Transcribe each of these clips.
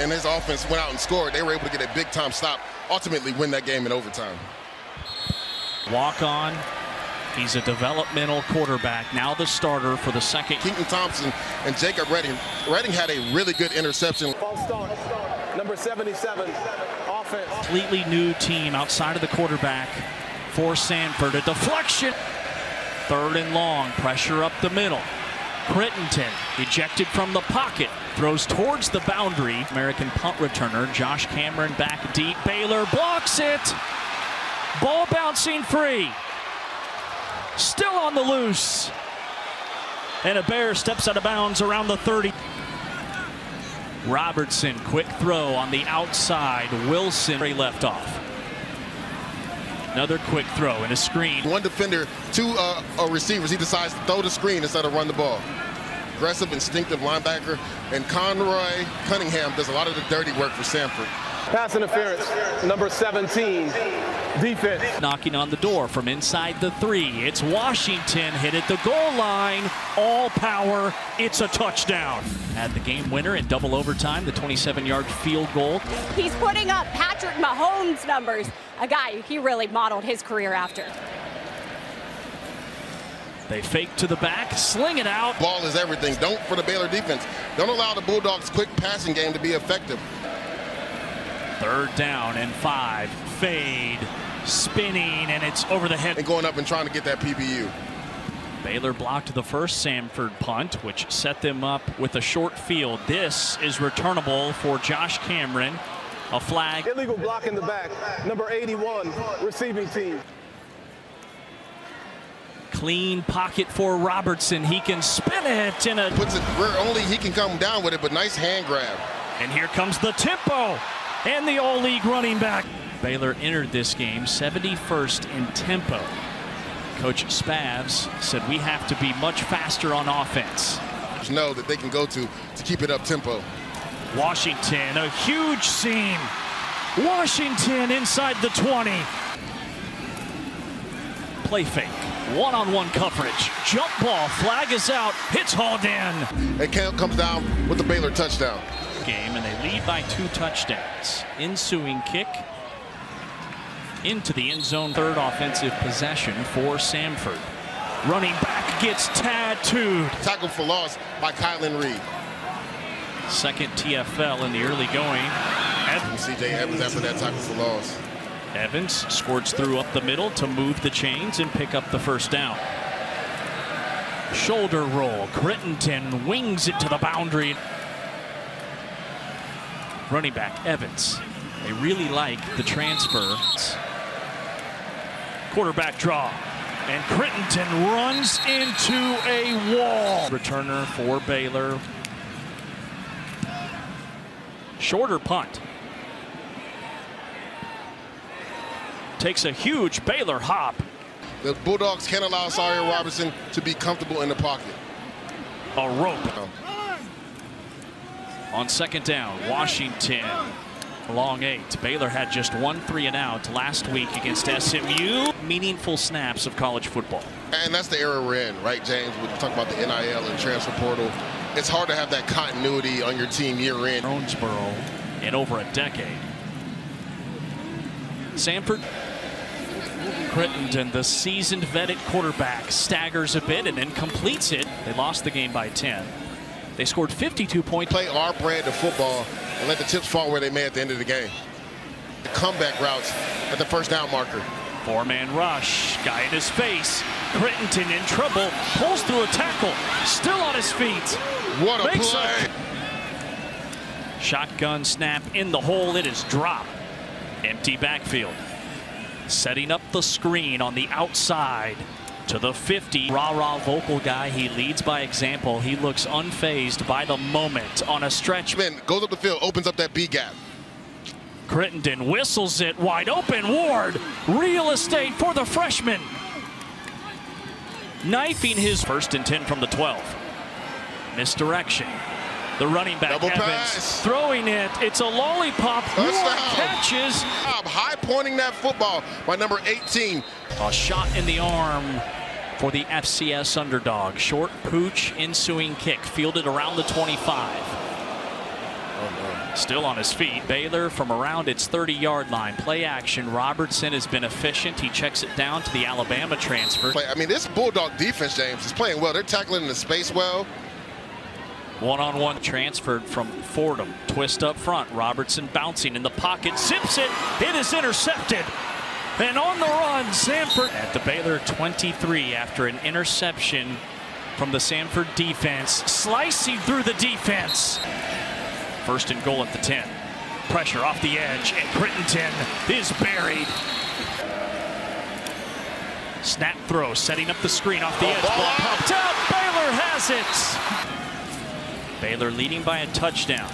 and his offense went out and scored, they were able to get a big-time stop, ultimately win that game in overtime. Walk on. He's a developmental quarterback, now the starter for the second. Keaton Thompson and Jacob Redding. Redding had a really good interception. False start, number 77, offense. Completely new team outside of the quarterback for Samford. A deflection. 3rd and long, pressure up the middle. Crittenton ejected from the pocket, throws towards the boundary. American punt returner Josh Cameron back deep. Baylor blocks it. Ball bouncing free. Still on the loose. And a Bear steps out of bounds around the 30. Robertson, quick throw on the outside. Wilson left off. Another quick throw and a screen. One defender, 2 receivers. He decides to throw the screen instead of run the ball. Aggressive, instinctive linebacker. And Conroy Cunningham does a lot of the dirty work for Samford. Pass interference, number 17, defense. Knocking on the door from inside the 3. It's Washington, hit at the goal line. All power. It's a touchdown. Had the game winner in double overtime, the 27-yard field goal. He's putting up Patrick Mahomes numbers, a guy he really modeled his career after. They fake to the back, sling it out. Ball is everything. For the Baylor defense, don't allow the Bulldogs' quick passing game to be effective. 3rd down and 5. Fade, spinning, and it's over the head. And going up and trying to get that PBU. Baylor blocked the first Samford punt, which set them up with a short field. This is returnable for Josh Cameron. A flag. Illegal block in the back, number 81, receiving team. Clean pocket for Robertson. He can spin it puts it where only he can come down with it, but nice hand grab. And here comes the tempo and the all-league running back. Baylor entered this game 71st in tempo. Coach Spavs said we have to be much faster on offense. Know that they can go to keep it up tempo. Washington, a huge seam. Washington inside the 20. Play fake. One-on-one coverage. Jump ball. Flag is out. Hits hauled in. It comes down with the Baylor touchdown. Game, and they lead by 2 touchdowns. Ensuing kick into the end zone. 3rd offensive possession for Samford. Running back gets tattooed. Tackle for loss by Kylan Reed. 2nd TFL in the early going. C.J. Evans after that tackle for loss. Evans squirts through up the middle to move the chains and pick up the 1st down. Shoulder roll. Crittenton wings it to the boundary. Running back Evans. They really like the transfer. Quarterback draw. And Crittenton runs into a wall. Returner for Baylor. Shorter punt. Takes a huge Baylor hop. The Bulldogs can't allow Sawyer Robertson to be comfortable in the pocket. A rope. On 2nd down, Washington, long 8. Baylor had just 1 3-and-out last week against SMU. Meaningful snaps of college football. And that's the era we're in, right, James? We talk about the NIL and transfer portal. It's hard to have that continuity on your team year in. Jonesboro in over a decade. Samford. Crittenton, the seasoned vetted quarterback, staggers a bit and then completes it. They lost the game by 10. They scored 52 points. Play our brand of football and let the chips fall where they may at the end of the game. The comeback routes at the 1st down marker. 4-man rush, guy in his face. Crittenton in trouble, pulls through a tackle, still on his feet. What a play! Shotgun snap in the hole, it is dropped. Empty backfield. Setting up the screen on the outside to the 50. Rah-rah vocal guy, he leads by example. He looks unfazed by the moment on a stretch. Goes up the field, opens up that B gap. Crittenton whistles it wide open. Ward, real estate for the freshman. Knifing his 1st and 10 from the 12. Misdirection. The running back, Double Evans, pass. Throwing it. It's a lollipop. Ward catches. High pointing that football by number 18. A shot in the arm for the FCS underdog. Short pooch, ensuing kick. Fielded around the 25. Oh, no. Still on his feet. Baylor from around its 30-yard line. Play action. Robertson has been efficient. He checks it down to the Alabama transfer. I mean, this Bulldog defense, James, is playing well. They're tackling in the space well. One-on-one transferred from Fordham. Twist up front. Robertson bouncing in the pocket. Zips it. It is intercepted. And on the run, Samford at the Baylor 23 after an interception from the Samford defense. Slicing through the defense. First and goal at the 10. Pressure off the edge, and Crittenden is buried. Snap throw, setting up the screen off the edge. Ball popped up. Baylor has it. Baylor leading by a touchdown.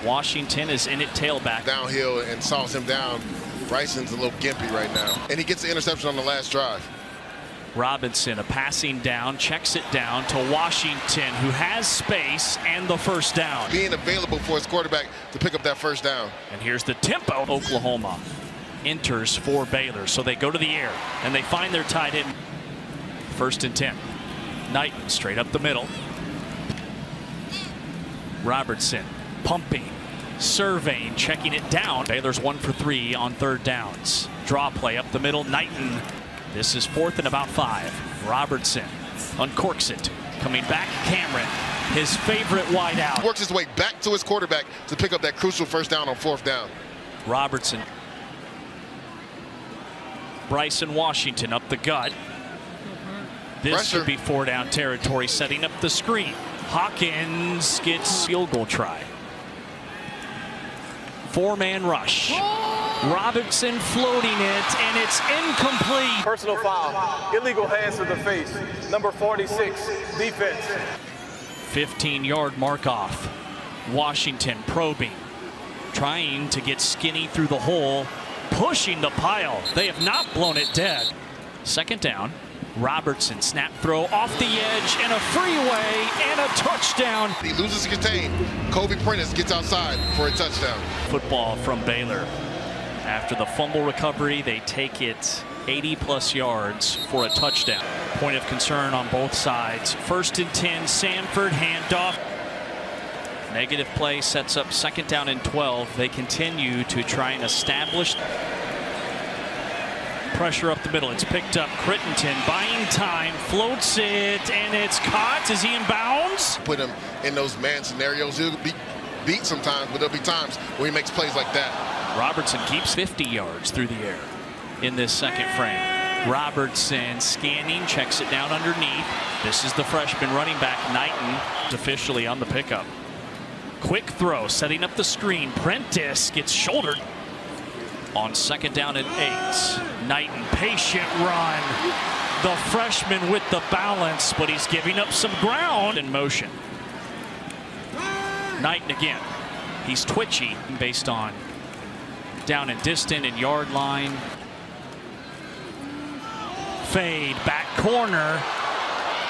Washington is in it tailback. Downhill and saws him down. Bryson's a little gimpy right now. And he gets the interception on the last drive. Robinson, a passing down, checks it down to Washington, who has space and the first down. Being available for his quarterback to pick up that first down. And here's the tempo. Oklahoma enters for Baylor, so they go to the air, and they find their tight end. First and 10. Knighton straight up the middle. Robertson pumping, surveying, checking it down. Baylor's 1 for 3 on third downs. Draw play up the middle. Knighton. This is 4th and about 5. Robertson uncorks it. Coming back, Cameron, his favorite wideout. Works his way back to his quarterback to pick up that crucial first down on 4th down. Robertson. Bryson Washington up the gut. This Pressure. should be 4-down territory, setting up the screen. Hawkins gets field goal try. 4-man rush. Robinson floating it, and it's incomplete. Personal foul. Illegal hands to the face. Number 46, defense. 15-yard mark off. Washington probing, trying to get Skinny through the hole, pushing the pile. They have not blown it dead. Second down. Robertson, snap throw off the edge, and a freeway, and a touchdown. He loses contain. Kobe Prentice gets outside for a touchdown. Football from Baylor. After the fumble recovery, they take it 80-plus yards for a touchdown. Point of concern on both sides. First and 10, Samford handoff. Negative play sets up second down and 12. They continue to try and establish pressure up the middle. It's picked up. Crittenden buying time, floats it, and it's caught. Is he in bounds? Put him in those man scenarios. He'll be beat sometimes, but there'll be times where he makes plays like that. Robertson keeps 50 yards through the air in this second frame. Robertson scanning, checks it down underneath. This is the freshman running back, Knighton, officially on the pickup. Quick throw, setting up the screen. Prentice gets shouldered on second down and 8. Knighton, patient run. The freshman with the balance, but he's giving up some ground in motion. Knighton again. He's twitchy based on down and distant and yard line. Fade, back corner.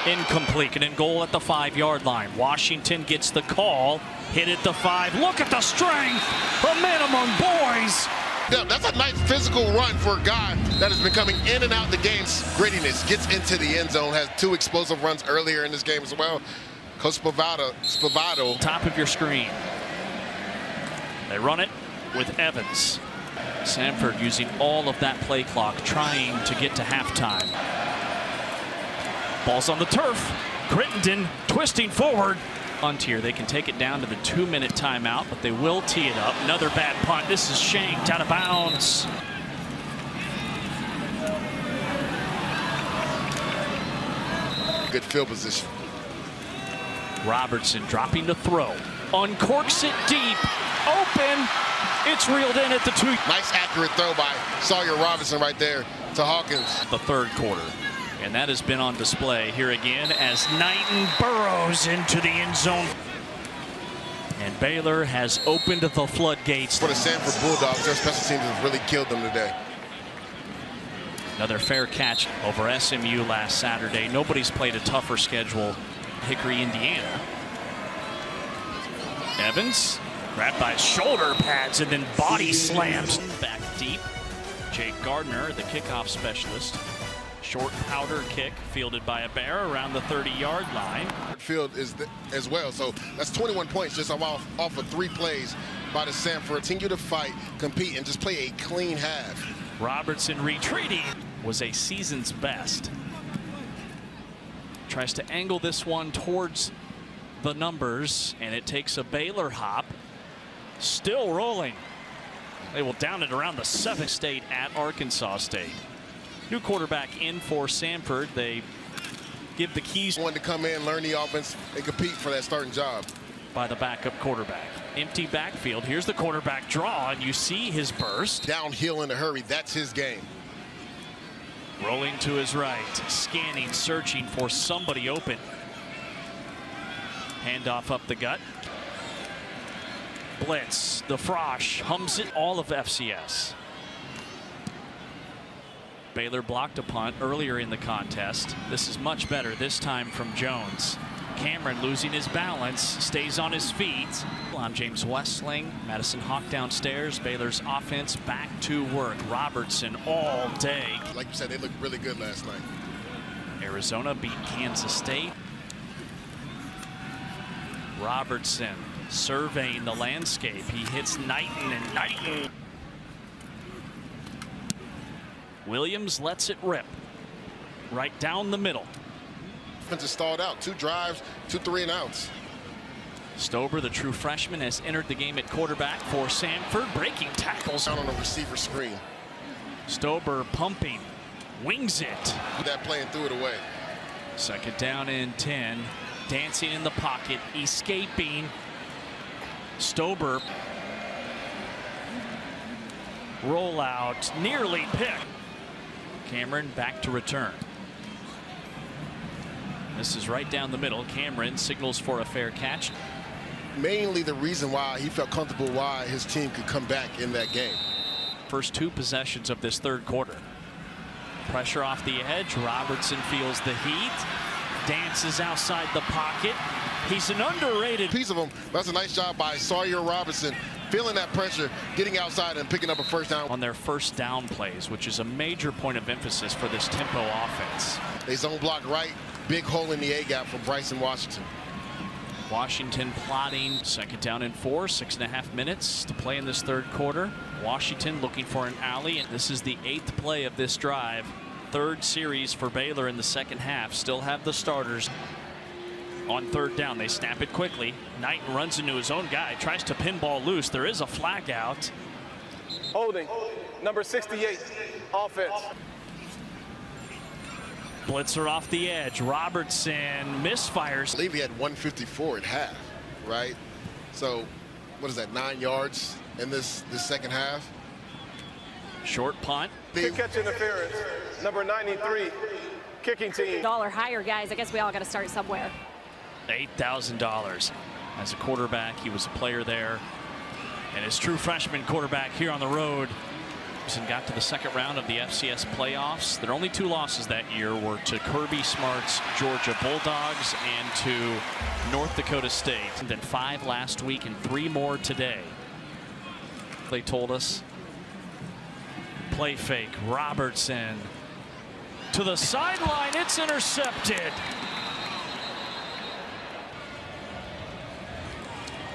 Incomplete, and in goal at the 5-yard line. Washington gets the call. Hit at the 5. Look at the strength. A minimum, boys. Yeah, that's a nice physical run for a guy that has been coming in and out the game's grittiness. Gets into the end zone, has 2 explosive runs earlier in this game as well. Coach Spavato. Top of your screen. They run it with Evans. Samford using all of that play clock, trying to get to halftime. Ball's on the turf. Crittenden twisting forward. Punt here. They can take it down to the 2-minute timeout, but they will tee it up. Another bad punt. This is shanked out of bounds. Good field position. Robertson dropping the throw. Uncorks it deep. Open. It's reeled in at the 2. Nice accurate throw by Sawyer Robinson right there to Hawkins. The third quarter. And that has been on display here again as Knighton burrows into the end zone. And Baylor has opened the floodgates. For the Samford Bulldogs, their special teams have really killed them today. Another fair catch over SMU last Saturday. Nobody's played a tougher schedule. Hickory, Indiana. Evans grabbed by shoulder pads and then body slams. Back deep. Jake Gardner, the kickoff specialist. Short powder kick fielded by a Bear around the 30-yard line. Field is as well, so that's 21 points just off of 3 plays by the Samford. Continue to fight, compete, and just play a clean half. Robertson retreating was a season's best. Tries to angle this one towards the numbers, and it takes a Baylor hop. Still rolling. They will down it around the 7th State at Arkansas State. New quarterback in for Samford. They give the keys. Wanted to come in, learn the offense, and compete for that starting job. By the backup quarterback. Empty backfield. Here's the quarterback draw, and you see his burst. Downhill in a hurry. That's his game. Rolling to his right. Scanning, searching for somebody open. Handoff up the gut. Blitz. The Frosh hums it all of FCS. Baylor blocked a punt earlier in the contest. This is much better this time from Jones. Cameron losing his balance, stays on his feet. I'm James Westling, Madison Hawk downstairs. Baylor's offense back to work. Robertson all day. Like you said, they looked really good last night. Arizona beat Kansas State. Robertson surveying the landscape. He hits Knighton, and Knighton. Williams lets it rip. Right down the middle. Offense is stalled out. 2 drives, 2 3-and-outs. Stober, the true freshman, has entered the game at quarterback for Samford. Breaking tackles. Out on the receiver screen. Stober pumping. Wings it. That play and threw it away. 2nd down and 10. Dancing in the pocket. Escaping. Stober. Rollout. Nearly picked. Cameron back to return. This is right down the middle. Cameron signals for a fair catch. Mainly the reason why he felt comfortable why his team could come back in that game. First 2 possessions of this 3rd quarter. Pressure off the edge. Robertson feels the heat. Dances outside the pocket. He's an underrated piece of him. That's a nice job by Sawyer Robinson. Feeling that pressure, getting outside and picking up a 1st down. On their 1st down plays, which is a major point of emphasis for this tempo offense. They zone block right. Big hole in the A-gap for Bryson Washington. Washington plotting 2nd down and 4, 6.5 minutes to play in this 3rd quarter. Washington looking for an alley, and this is the 8th play of this drive. 3rd series for Baylor in the 2nd half. Still have the starters. On 3rd down, they snap it quickly. Knighton runs into his own guy, tries to pinball loose. There is a flag out. Holding, number 68, offense. Blitzer off the edge. Robertson misfires. I believe he had 154 at half, right? So, what is that, 9 yards in this 2nd half? Short punt. Kick catch interference, number 93, kicking team. $1 higher, guys. I guess we all got to start somewhere. $8,000. As a quarterback, he was a player there. And his true freshman quarterback here on the road. And got to the 2nd round of the FCS playoffs. Their only 2 losses that year were to Kirby Smart's Georgia Bulldogs and to North Dakota State. And then 5 last week and 3 more today. They told us. Play fake. Robertson to the sideline. It's intercepted.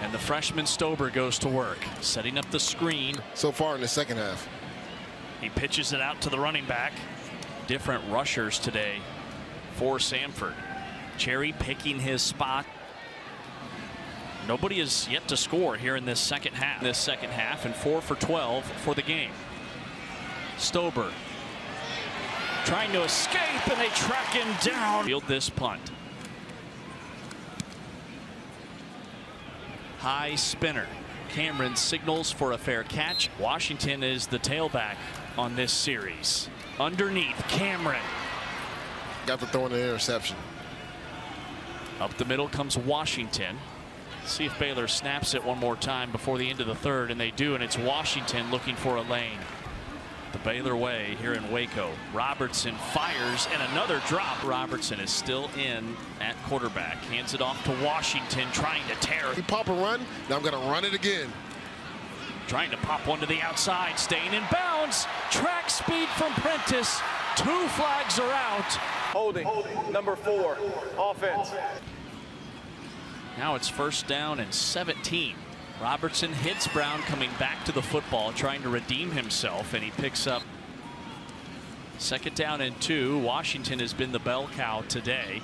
And the freshman Stober goes to work, setting up the screen. So far in the 2nd half. He pitches it out to the running back. Different rushers today for Samford. Cherry picking his spot. Nobody is yet to score here in this 2nd half. And 4 for 12 for the game. Stober trying to escape, and they track him down. Field this punt. High spinner. Cameron signals for a fair catch. Washington is the tailback on this series. Underneath, Cameron. Got to throw in an interception. Up the middle comes Washington. See if Baylor snaps it one more time before the end of the 3rd, and they do, and it's Washington looking for a lane. The Baylor way here in Waco. Robertson fires, and another drop. Robertson is still in at quarterback. Hands it off to Washington, trying to tear. He pop a run, now I'm going to run it again. Trying to pop one to the outside, staying in bounds. Track speed from Prentice. 2 flags are out. Holding, number 4, offense. Now it's 1st down and 17. Robertson hits Brown coming back to the football, trying to redeem himself, and he picks up 2nd down and 2. Washington has been the bell cow today.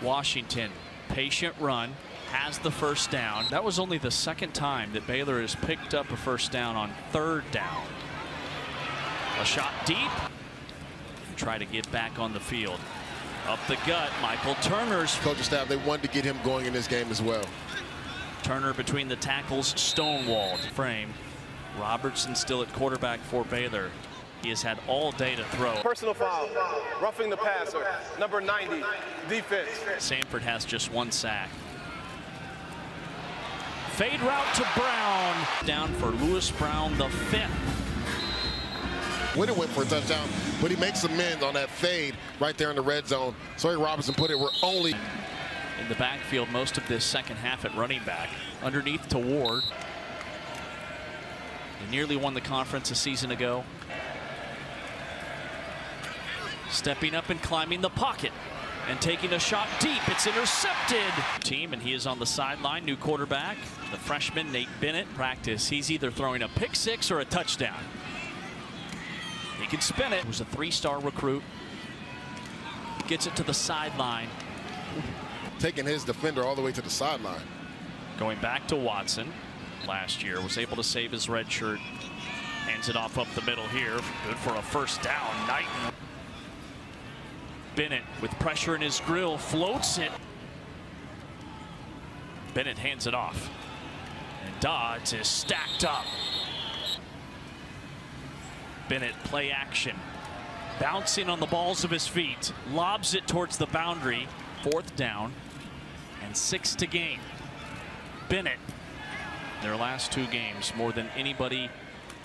Washington, patient run, has the 1st down. That was only the 2nd time that Baylor has picked up a 1st down on 3rd down. A shot deep. Try to get back on the field. Up the gut, Michael Turner's. Coaching staff, they wanted to get him going in this game as well. Turner between the tackles, stonewalled. Frame. Robertson still at quarterback for Baylor. He has had all day to throw. Personal foul, roughing the passer, number 90, defense. Samford has just 1 sack. Fade route to Brown. Down for Lewis Brown, the 5th. Would have went for a touchdown, but he makes amends on that fade right there in the red zone. Sorry, Robinson put it where only. In the backfield most of this 2nd half at running back. Underneath to Ward. He nearly won the conference a season ago. Stepping up and climbing the pocket and taking a shot deep. It's intercepted. Team, and he is on the sideline. New quarterback, the freshman Nate Bennett. Practice. He's either throwing a pick 6 or a touchdown. He can spin it. He was a 3-star recruit. Gets it to the sideline. Taking his defender all the way to the sideline. Going back to Watson. Last year was able to save his red shirt. Hands it off up the middle here. Good for a 1st down. Knighton. Bennett with pressure in his grill floats it. Bennett hands it off. And Dodds is stacked up. Bennett play action. Bouncing on the balls of his feet. Lobs it towards the boundary. 4th down and 6 to gain. Bennett, their last 2 games, more than anybody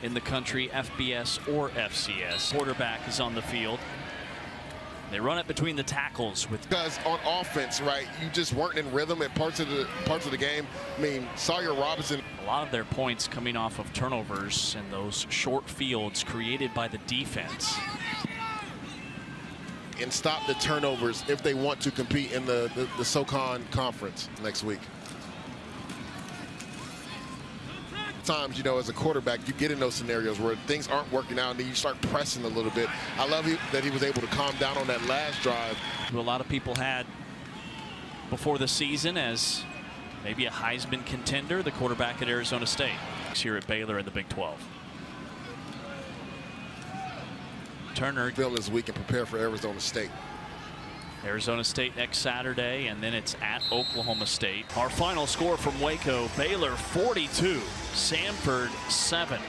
in the country, FBS or FCS. Quarterback is on the field. They run it between the tackles with. Because on offense, right, you just weren't in rhythm at parts of the game. I mean, Sawyer Robinson. A lot of their points coming off of turnovers and those short fields created by the defense. And stop the turnovers if they want to compete in the SoCon conference next week. Times, you know, as a quarterback, you get in those scenarios where things aren't working out and then you start pressing a little bit. I love that he was able to calm down on that last drive. Who a lot of people had before the season as maybe a Heisman contender, the quarterback at Arizona State. Here at Baylor in the Big 12. Turner. Film this week and prepare for Arizona State. Arizona State next Saturday, and then it's at Oklahoma State. Our final score from Waco, Baylor 42, Samford 7.